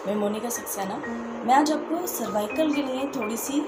मैं मोनिका सक्सेना। मैं आज आपको सर्वाइकल के लिए थोड़ी सी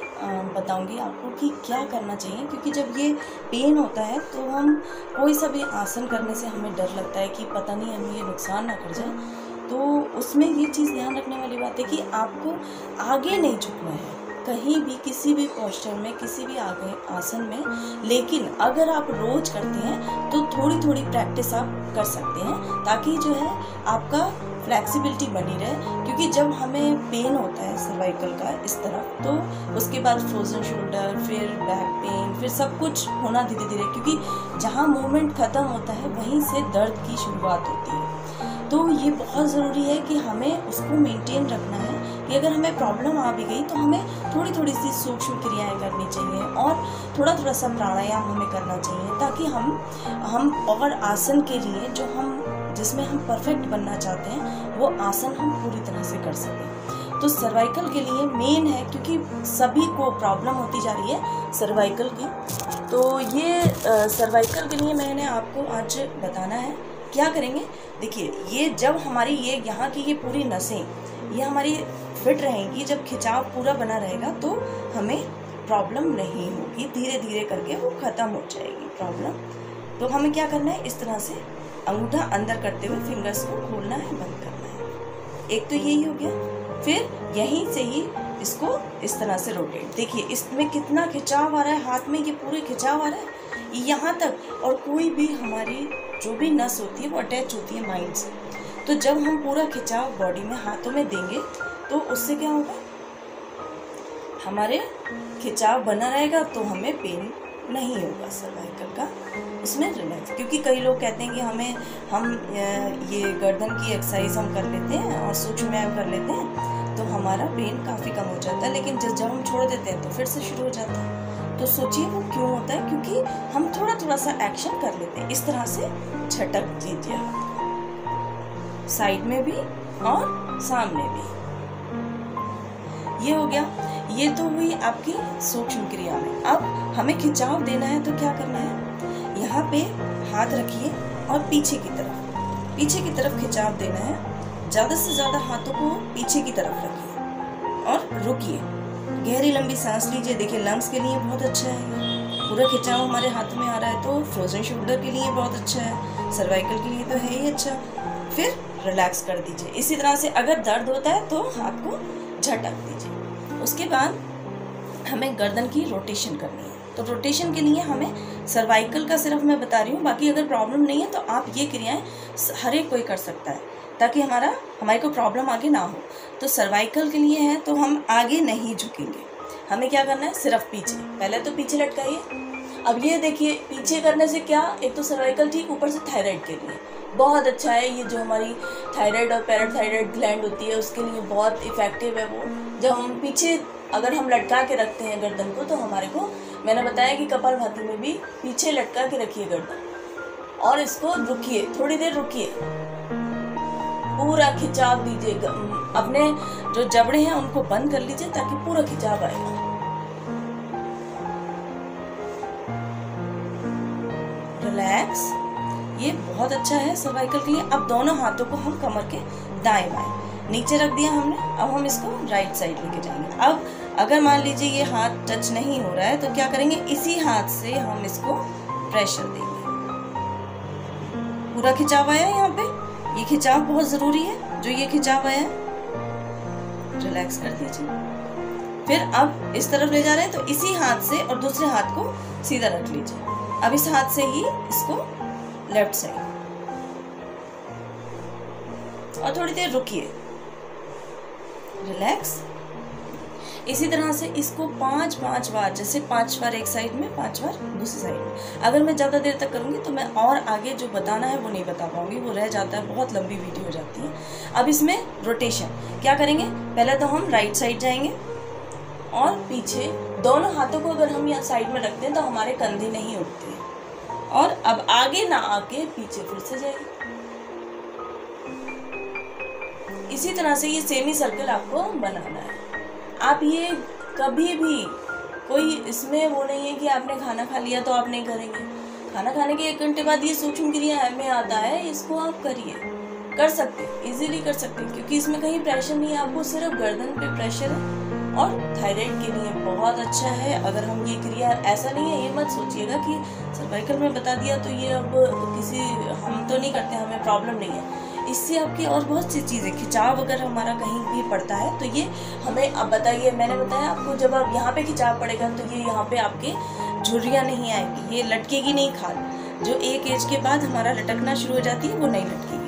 बताऊंगी आपको कि क्या करना चाहिए, क्योंकि जब ये पेन होता है तो हम कोई सा भी आसन करने से हमें डर लगता है कि पता नहीं हमें ये नुकसान ना कर जाए। तो उसमें ये चीज़ ध्यान रखने वाली बात है कि आपको आगे नहीं झुकना है कहीं भी, किसी भी पोस्चर में, किसी भी आगे आसन में। लेकिन अगर आप रोज करते हैं तो थोड़ी थोड़ी प्रैक्टिस आप कर सकते हैं, ताकि जो है आपका फ्लैक्सिबिलिटी बनी रहे। क्योंकि जब हमें पेन होता है सर्वाइकल का इस तरफ, तो उसके बाद फ्रोजन शोल्डर, फिर बैक पेन, फिर सब कुछ होना धीरे धीरे, क्योंकि जहाँ मूवमेंट ख़त्म होता है वहीं से दर्द की शुरुआत होती है। तो ये बहुत ज़रूरी है कि हमें उसको मेंटेन रखना है कि अगर हमें प्रॉब्लम आ भी गई तो हमें थोड़ी थोड़ी सी सूक्ष्म क्रियाएं करनी चाहिए और थोड़ा थोड़ा सा प्राणायाम हमें करना चाहिए, ताकि हम और आसन के लिए जिसमें हम परफेक्ट बनना चाहते हैं वो आसन हम पूरी तरह से कर सकें। तो सर्वाइकल के लिए मेन है, क्योंकि सभी को प्रॉब्लम होती जा रही है सर्वाइकल की। तो ये सर्वाइकल के लिए मैंने आपको आज बताना है क्या करेंगे। देखिए, ये जब हमारी ये यहाँ की ये पूरी नसें ये हमारी फिट रहेंगी, जब खिंचाव पूरा बना रहेगा तो हमें प्रॉब्लम नहीं होगी, धीरे धीरे करके वो ख़त्म हो जाएगी प्रॉब्लम। तो हमें क्या करना है, इस तरह से अंगूठा अंदर करते हुए फिंगर्स को खोलना है, बंद करना है। एक तो यही हो गया। फिर यहीं से ही इसको इस तरह से रोटेट। देखिए इसमें कितना खिंचाव आ रहा है, हाथ में ये पूरे खिंचाव आ रहा है यहाँ तक, और कोई भी हमारी जो भी नस होती है वो अटैच होती है माइंड से। तो जब हम पूरा खिंचाव बॉडी में, हाथों में देंगे तो उससे क्या होगा, हमारे खिंचाव बना रहेगा, तो हमें पेन नहीं होगा सर्वाइकल का, उसमें रिलैक्स। क्योंकि कई लोग कहते हैं कि हम ये गर्दन की एक्सरसाइज हम कर लेते हैं और सूक्ष्म व्यायाम कर लेते हैं तो हमारा पेन काफ़ी कम हो जाता है, लेकिन जब हम छोड़ देते हैं तो फिर से शुरू हो जाता है। तो सोचिए वो क्यों होता है, क्योंकि हम थोड़ा थोड़ा सा एक्शन कर लेते हैं। इस तरह से झटक दीजिए हाथ को, साइड में भी और सामने भी। ये हो गया, ये तो हुई आपकी सूक्ष्म क्रिया में। अब हमें खिंचाव देना है तो क्या करना है, यहाँ पे हाथ रखिए और पीछे की तरफ खिंचाव देना है। ज़्यादा से ज़्यादा हाथों को पीछे की तरफ रखिए और रुकिए, गहरी लंबी सांस लीजिए। देखिए लंग्स के लिए बहुत अच्छा है, पूरा खिंचाव हमारे हाथ में आ रहा है तो फ्रोजन शोल्डर के लिए बहुत अच्छा है, सर्वाइकल के लिए तो है ही अच्छा। फिर रिलैक्स कर दीजिए। इसी तरह से अगर दर्द होता है तो हाथ को झटक दीजिए। उसके बाद हमें गर्दन की रोटेशन करनी है। तो रोटेशन के लिए हमें सर्वाइकल का सिर्फ मैं बता रही हूँ, बाकी अगर प्रॉब्लम नहीं है तो आप ये क्रियाएं हर एक कोई कर सकता है, ताकि हमारे को प्रॉब्लम आगे ना हो। तो सर्वाइकल के लिए है तो हम आगे नहीं झुकेंगे, हमें क्या करना है, सिर्फ पीछे। पहले तो पीछे लटकाइए। अब ये देखिए, पीछे करने से क्या, एक तो सर्वाइकल ठीक, ऊपर से थायराइड के लिए बहुत अच्छा है। ये जो हमारी थायराइड और पैराथायराइड ग्लैंड होती है उसके लिए बहुत इफेक्टिव है वो। जब हम पीछे अगर हम लटका के रखते हैं गर्दन को, तो हमारे को, मैंने बताया कि कपालभाति में भी पीछे लटका के रखिए गर्दन और इसको रुकिए, थोड़ी देर रुकिए, पूरा खिंचाव दीजिए। अपने जो जबड़े हैं उनको बंद कर लीजिए ताकि पूरा खिंचाव आएगा। रिलैक्स, ये बहुत अच्छा है सर्वाइकल के लिए। अब दोनों हाथों को हम कमर के दाएं बाएं नीचे रख दिया हमने। अब हम इसको राइट साइड लेके जाएंगे। अब अगर मान लीजिए ये हाथ टच नहीं हो रहा है तो क्या करेंगे, इसी हाथ से हम इसको प्रेशर देंगे। पूरा खिंचाव आया यहाँ पे, ये खिंचाव बहुत ज़रूरी है। जो ये खिंचाव आया है, रिलैक्स कर दीजिए। फिर अब इस तरफ ले जा रहे हैं तो इसी हाथ से और दूसरे हाथ को सीधा रख लीजिए। अब इस हाथ से ही इसको लेफ्ट साइड, और थोड़ी देर रुकिए, रिलैक्स। इसी तरह से इसको 5 बार, जैसे 5 बार एक साइड में, 5 बार दूसरी साइड में। अगर मैं ज़्यादा देर तक करूँगी तो मैं और आगे जो बताना है वो नहीं बता पाऊँगी, वो रह जाता है, बहुत लंबी वीडियो हो जाती है। अब इसमें रोटेशन क्या करेंगे, पहले तो हम राइट साइड जाएंगे और पीछे दोनों हाथों को अगर हम यहाँ साइड में रखते हैं तो हमारे कंधे नहीं उठते हैं। और अब आगे ना आके पीछे फिर से जाएंगे। इसी तरह से ये सेमी सर्कल आपको बनाना है। आप ये कभी भी, कोई इसमें वो नहीं है कि आपने खाना खा लिया तो आप नहीं करेंगे। खाना खाने के 1 घंटे बाद ये सूक्ष्म क्रिया में आता है, इसको आप करिए। कर सकते हैं, इजीली कर सकते हैं, क्योंकि इसमें कहीं प्रेशर नहीं है, आपको सिर्फ गर्दन पे प्रेशर है और थायराइड के लिए बहुत अच्छा है। अगर हम ये क्रिया, ऐसा नहीं है, ये मत सोचिएगा कि सर्वाइकल में बता दिया तो ये अब किसी, हम तो नहीं करते, हमें प्रॉब्लम नहीं है। इससे आपकी और बहुत सी चीज़ें, खिंचाव अगर हमारा कहीं भी पड़ता है तो ये हमें, अब बताइए, मैंने बताया आपको, जब आप यहाँ पे खिंचाव पड़ेगा तो ये यहाँ पे आपके झुर्रियाँ नहीं आएंगी, ये लटकेगी नहीं खाल, जो एक एज के बाद हमारा लटकना शुरू हो जाती है वो नहीं लटकेगी।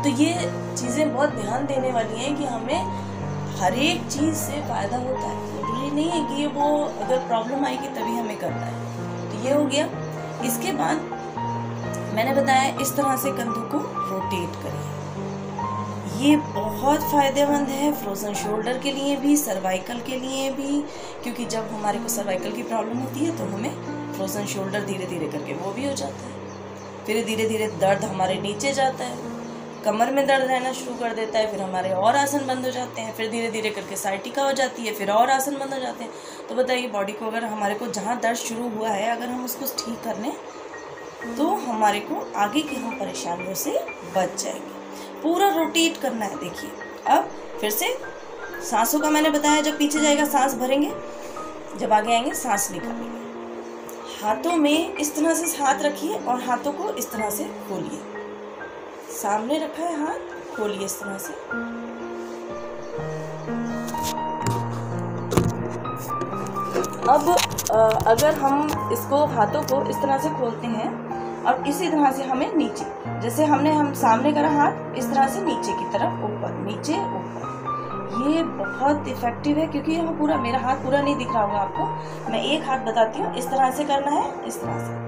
तो ये चीज़ें बहुत ध्यान देने वाली हैं कि हमें हर एक चीज़ से फ़ायदा होता है, जरूरी नहीं है कि वो अगर प्रॉब्लम आएगी तभी हमें करना है। तो ये हो गया। इसके बाद मैंने बताया इस तरह से कंधों को रोटेट करिए, ये बहुत फ़ायदेमंद है फ्रोज़न शोल्डर के लिए भी, सर्वाइकल के लिए भी, क्योंकि जब हमारे को सर्वाइकल की प्रॉब्लम होती है तो हमें फ्रोज़न शोल्डर धीरे धीरे करके वो भी हो जाता है। फिर धीरे धीरे दर्द हमारे नीचे जाता है, कमर में दर्द रहना शुरू कर देता है, फिर हमारे और आसन बंद हो जाते हैं, फिर धीरे धीरे करके साइटिका हो जाती है, फिर और आसन बंद हो जाते हैं। तो बताइए, बॉडी को अगर हमारे को जहाँ दर्द शुरू हुआ है अगर हम उसको ठीक कर लें तो हमारे को आगे की हम परेशानियों से बच जाएंगे। पूरा रोटेट करना है। देखिए अब फिर से सांसों का मैंने बताया, जब पीछे जाएगा सांस भरेंगे, जब आगे आएंगे सांस निकालेंगे। हाथों में इस तरह से हाथ रखिए और हाथों को इस तरह से खोलिए, सामने रखा है हाथ, खोलिए इस तरह से। अब अगर हम इसको, हाथों को इस तरह से खोलते हैं और इसी तरह से हमें नीचे, जैसे हम सामने करा हाथ, इस तरह से नीचे की तरफ, ऊपर नीचे ऊपर, ये बहुत इफेक्टिव है। क्योंकि यहाँ पूरा, मेरा हाथ पूरा नहीं दिख रहा होगा आपको, मैं एक हाथ बताती हूँ, इस तरह से करना है, इस तरह से।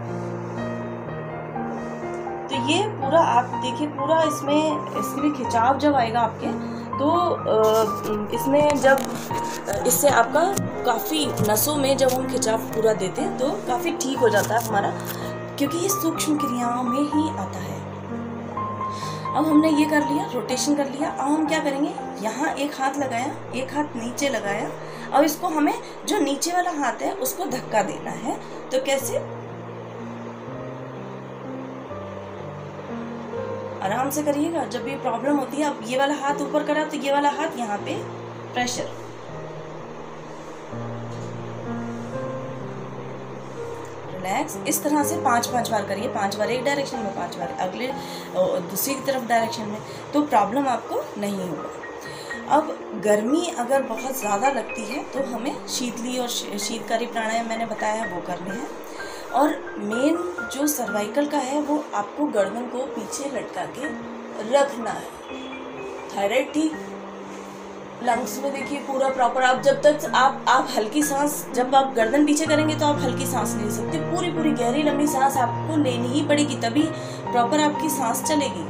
तो ये पूरा आप देखिए, पूरा इसमें, इसके लिए खिंचाव जब आएगा आपके तो इसमें जब, इससे आपका काफ़ी नसों में जब हम खिंचाव पूरा देते हैं तो काफ़ी ठीक हो जाता है हमारा, क्योंकि ये सूक्ष्म क्रियाओं में ही आता है। अब हमने ये कर लिया, रोटेशन कर लिया। अब हम क्या करेंगे, यहाँ एक हाथ लगाया, एक हाथ नीचे लगाया, अब इसको हमें जो नीचे वाला हाथ है उसको धक्का देना है। तो कैसे, आराम से करिएगा। जब भी प्रॉब्लम होती है, अब ये वाला हाथ ऊपर करा तो ये वाला हाथ यहाँ पे प्रेशर, रिलैक्स, इस तरह से 5-5 बार करिए। 5 बार एक डायरेक्शन में, 5 बार अगले दूसरी तरफ डायरेक्शन में, तो प्रॉब्लम आपको नहीं होगा। अब गर्मी अगर बहुत ज़्यादा लगती है तो हमें शीतली और शीतकारी प्राणायाम मैंने बताया है वो करने हैं। और मेन जो सर्वाइकल का है वो आपको गर्दन को पीछे लटका के रखना है। थायराइड ठीक, लंग्स में देखिए पूरा प्रॉपर, आप जब तक आप हल्की सांस, जब आप गर्दन पीछे करेंगे तो आप हल्की सांस ले सकते, पूरी गहरी लंबी सांस आपको लेनी ही पड़ेगी, तभी प्रॉपर आपकी सांस चलेगी।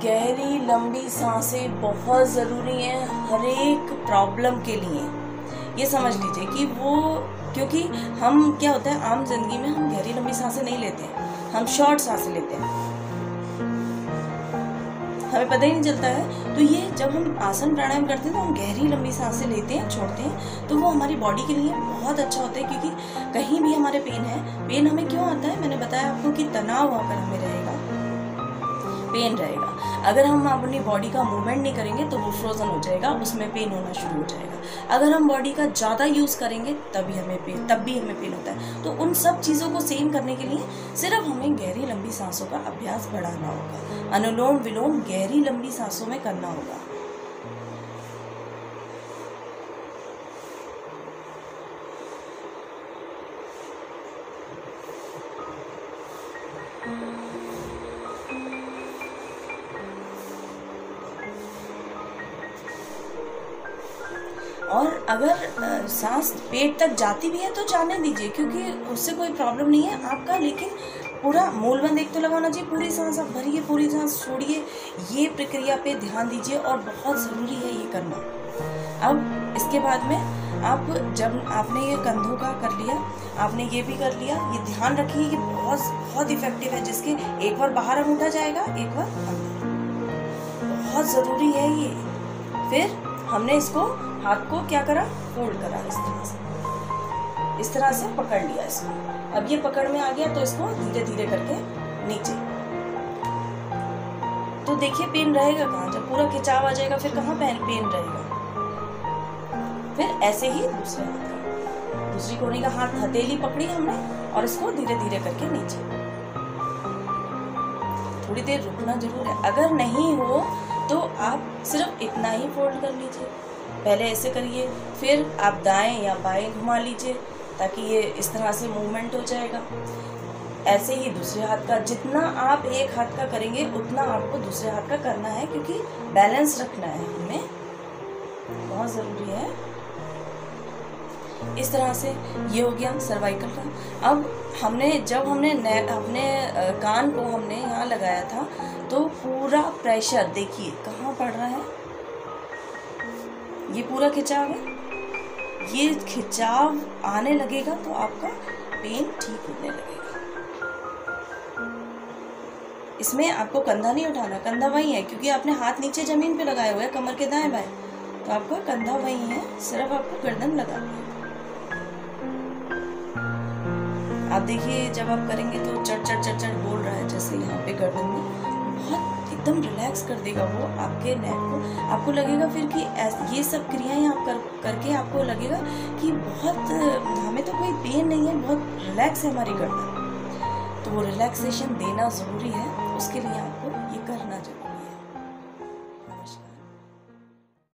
गहरी लंबी सांसें बहुत ज़रूरी हैं हर एक प्रॉब्लम के लिए, ये समझ लीजिए कि वो, क्योंकि हम क्या होता है, आम जिंदगी में हम गहरी लंबी सांसें नहीं लेते हैं, हम शॉर्ट सांसें लेते हैं, हमें पता ही नहीं चलता है। तो ये जब हम आसन प्राणायाम करते हैं तो हम गहरी लंबी सांसें लेते हैं, छोड़ते हैं, तो वो हमारी बॉडी के लिए बहुत अच्छा होता है। क्योंकि कहीं भी हमारे पेन है, पेन हमें क्यों आता है, मैंने बताया आपको कि तनाव अगर हमें रहेगा, पेन रहेगा। अगर हम अपनी बॉडी का मूवमेंट नहीं करेंगे तो वो फ्रोजन हो जाएगा, उसमें पेन होना शुरू हो जाएगा। अगर हम बॉडी का ज़्यादा यूज़ करेंगे तब भी हमें पेन होता है। तो उन सब चीज़ों को सेम करने के लिए सिर्फ हमें गहरी लंबी सांसों का अभ्यास बढ़ाना होगा, अनुलोम विलोम गहरी लंबी सांसों में करना होगा। और अगर सांस पेट तक जाती भी है तो जाने दीजिए, क्योंकि उससे कोई प्रॉब्लम नहीं है आपका, लेकिन पूरा मूलबंद एक तो लगाना चाहिए, पूरी सांस आप भरिए, पूरी सांस छोड़िए, ये प्रक्रिया पे ध्यान दीजिए और बहुत ज़रूरी है ये करना। अब इसके बाद में आप, जब आपने ये कंधों का कर लिया, आपने ये भी कर लिया, ये ध्यान रखिए कि बहुत इफेक्टिव है, जिसके एक बार बाहर अंगूठा जाएगा, एक बार अंदर, बहुत ज़रूरी है ये। फिर हमने इसको, हाथ को क्या करा, फोल्ड करा, इस तरह से पकड़ लिया इसको। अब ये पकड़ में आ गया तो इसको धीरे धीरे करके नीचे। तो देखिए पेन रहेगा कहाँ, जब पूरा खिंचाव आ जाएगा फिर कहाँ पेन रहेगा। फिर ऐसे ही दूसरे हाथ का, दूसरी कोहनी का हाथ हथेली पकड़ी हमने और इसको धीरे धीरे करके नीचे। थोड़ी देर रुकना जरूर है, अगर नहीं हो तो आप सिर्फ इतना ही फोल्ड कर लीजिए। पहले ऐसे करिए, फिर आप दाएं या बाएं घुमा लीजिए ताकि ये इस तरह से मूवमेंट हो जाएगा। ऐसे ही दूसरे हाथ का, जितना आप एक हाथ का करेंगे उतना आपको दूसरे हाथ का करना है, क्योंकि बैलेंस रखना है हमें, बहुत ज़रूरी है। इस तरह से ये हो गया सर्वाइकल का। अब जब हमने अपने कान को हमने यहाँ लगाया था तो पूरा प्रेशर देखिए कहाँ पड़ रहा है, ये पूरा खिंचाव है। ये खिंचाव आने लगेगा तो आपका पेन ठीक होने लगेगा। इसमें आपको कंधा नहीं उठाना, कंधा वही है क्योंकि आपने हाथ नीचे जमीन पे लगाए हुए हैं कमर के दाएं बाएं, तो आपका कंधा वही है, सिर्फ आपको गर्दन लगानी है। आप देखिए जब आप करेंगे तो चढ़ बोल रहा है, जैसे यहाँ पे गर्दन में बहुत एकदम रिलैक्स कर देगा वो आपके नेक को। आपको लगेगा फिर कि ये सब क्रियाएं आप करके आपको लगेगा कि बहुत हमें तो कोई पेन नहीं है, बहुत रिलैक्स है हमारी गर्दन। तो वो रिलैक्सेशन देना ज़रूरी है, उसके लिए आपको